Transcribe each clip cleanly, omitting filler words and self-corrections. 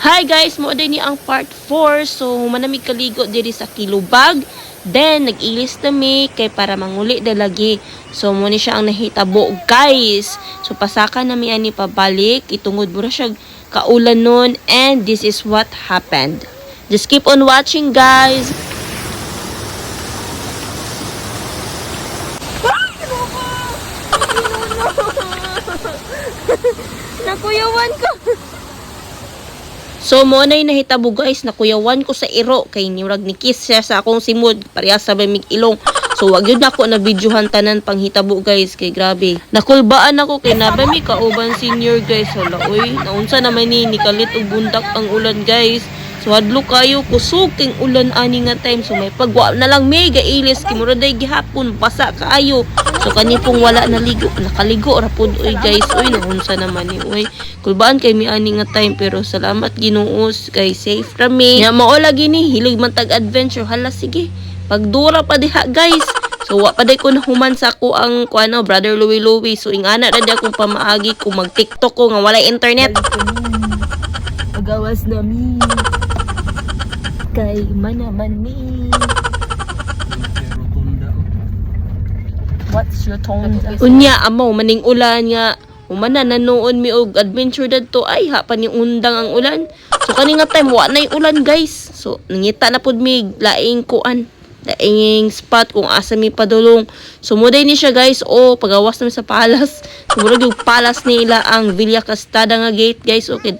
Hi guys, mo din ni ang part 4. So manamig kaligo diri sa Kilubag. Then nag-ilis na mi kay para manguli dalagi. So mo ni siya ang nahitabo guys. So pasaka na mi ani pabalik, itungod mo ra siya kaulan nun, and this is what happened. Just keep on watching guys. Nakuyawan ko. So mo nay nahitabo guys, nakuyawan ko sa iro kay niurag ni kiss siya sa akong simod, parehas sa mig ilong. So wag yun ako na videohan tanan panghitabo guys, kay grabe. Nakulbaan ako kay nabay mi kauban senior guys. Hala oy, naunsa naman ni kalit og bundak ang ulan guys. So hadlo kayo kusog king ulan ani nga time. So may pagwa na lang mega ilis kay mura day gihapon basa kaayo. So kani pong wala naligo, nakaligo ra pud oy guys. Oy naunsa naman ni oy. Kulbaan kay mi ani nga time, pero salamat Ginoo kay safe ra mi. Nya mao lagi ni hilig man tag adventure. Hala sige, pagdura pa diha guys. So wa pa day ko nahuman sa ako ang kuano brother Louie. So ingana ra di akong pamaagi kung mag TikTok ko nga walay internet. Agawas na mi. Kay manaman mi. What's your tone? Unya amaw maning ulan nga umana nanoon mi og adventure dadto, ay ha pa ni undang ang ulan. So kani nga time wa nay ulan guys. So nangita na pud mi laing kuan, laing spot kung asa mi padulong. So moday ni siya guys, pagawas na sa palas. Murag yung palas nila ang Villa Castada nga gate guys. Okay,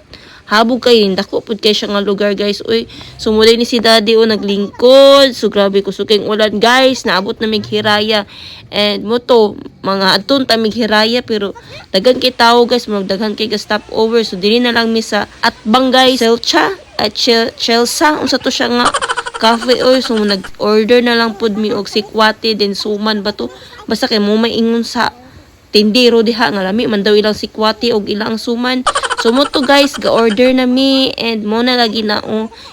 habog kayo, dako pud kay siya nga lugar guys. Uy, so moday ni si daddy naglingkod. So grabe kusuking ulan guys, naabot na mig hiraya. And mo to mga adton ta mig hiraya, pero daghan kay tawo guys, daghan kay ga stop over. So dili na lang mi sa Atbang guys, Selcha at Chelsea unsa to siya nga cafe oy. So nag-order na lang pud mi og sikwate then suman ba to, basta kay mo maingon sa tindero diha nga lami man daw ilang sikwate og ilang suman. So mo to guys, ga-order na mi, and mo na lagi na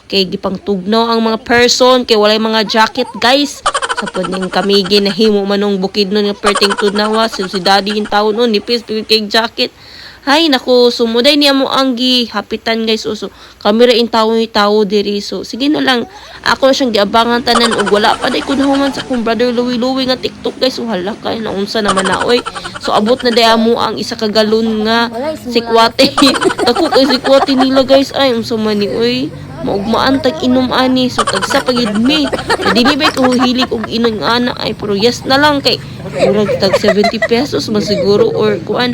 kay gipang tugnaw ang mga person kay walay mga jacket guys. Sa pod ning kamigi na himo manong bukid nun nga perting tudnawa. So si daddy in taon nipis kay jacket. Hay nako, sumuday niya mo ang gihapitan guys. So kami ra in tawo diri. So sige na lang, ako na siyang giabangan tanan ug wala pa day ko nahuman sa akong brother Louie nga TikTok guys. So hala kay naunsa naman na oy. So abot na day amo ang isa ka galon nga sikwate. Dako kay sikwate nila guys, ay unsa man ni oy. Maugmaan tag inom ani. So tagsa pagid mi, dili ba ko hilig og inom ana, ay pero yes na lang kay murag tag 70 pesos man siguro or kuan.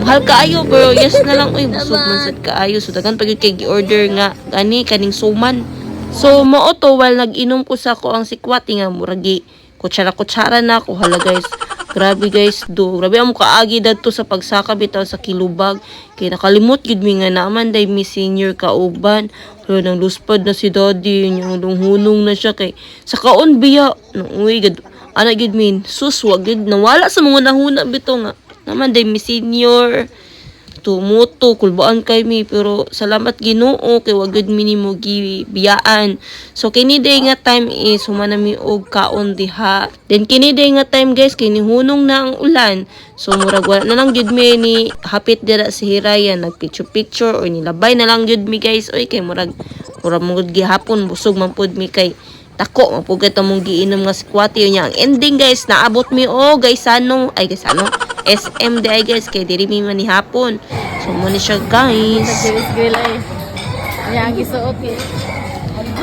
Mahal kaayo pero yes na lang oy, busog man sad kaayo. So daghan pagid kay gi-order nga gani kaning suman. So mao to while nag-inom ko sa ko ang sikwati nga muragi kutsara na ako. Hala guys, grabe guys, grabe amo kaagi dadto sa pagsaka bitaw sa Kilubag. Kay nakalimot gid mi nga naman day mi senior kauban. Pero nang luspad na si daddy, yung hunong na siya kay sa kaon biya. Uy, ana gid min, sus wag gid nawala sa mga nahuna bitaw nga. Naman day mi senior. Tumuto, kulbaan kay mi, pero salamat Ginoo kay wag gid mi nimo gibiyaan. So kini day nga time is humana mi og kaon diha. Then kini day nga time guys, kini hunong na ang ulan. So murag wala na lang jud mi ni hapit dira sa hiraya, nag picture or nilabay na lang jud mi guys. Oy kay murag mo gihapon busog man pud mi kay tako mapugat among giinom nga sikwati nya. Ang ending guys, naabot mi guys ano SM day guys, kay diri mi man ni hapon. So mo ni siya guys. Girl ay. Yang gisuot eh.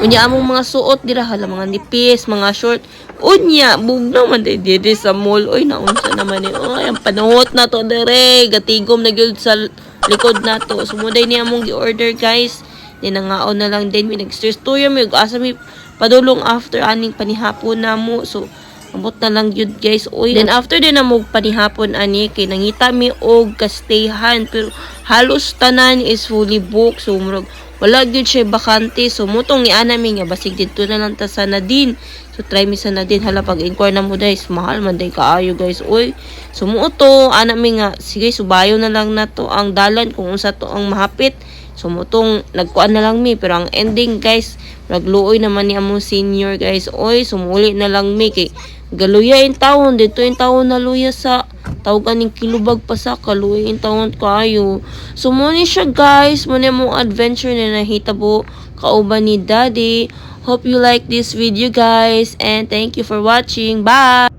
Unya among mga suot dira, hala mga nipis, mga short. Unya bugnaw man diri sa mall. Oy naunsa naman ni oy ang panuhot na to dire, gatigom na gyud sa likod nato. Sumuday ni among gi-order guys. Ninangaon na lang din mi nag-story mi ug asa mi padulong after aning panihapon namo. So abot na lang yun guys. Oy, then after din na mo panihapon ani kay nangita mi og kastayhan, pero halos tanan is fully booked. So murag wala gyud siya bakante. So mutong ni ana mi nga basig didto na lang ta sa Nadine. So try mi sa Nadine. Hala pag-inquire na mo guys, mahal man day kaayo guys. Oy, so muto ana mi nga sige subayo na lang nato ang dalan kung unsa to ang mahapit. So mutong nagkuan na lang mi, pero ang ending guys, nagluoy naman ni among senior guys. Oy, sumuli na lang mi kay galuya in taon dito in taon na luya sa Tawagan ning kilubag pa sa kaluoy taon kayo. So mo ni siya guys, mo ni mong adventure na nahitabo kauban ni Daddy. Hope you like this video guys and thank you for watching. Bye!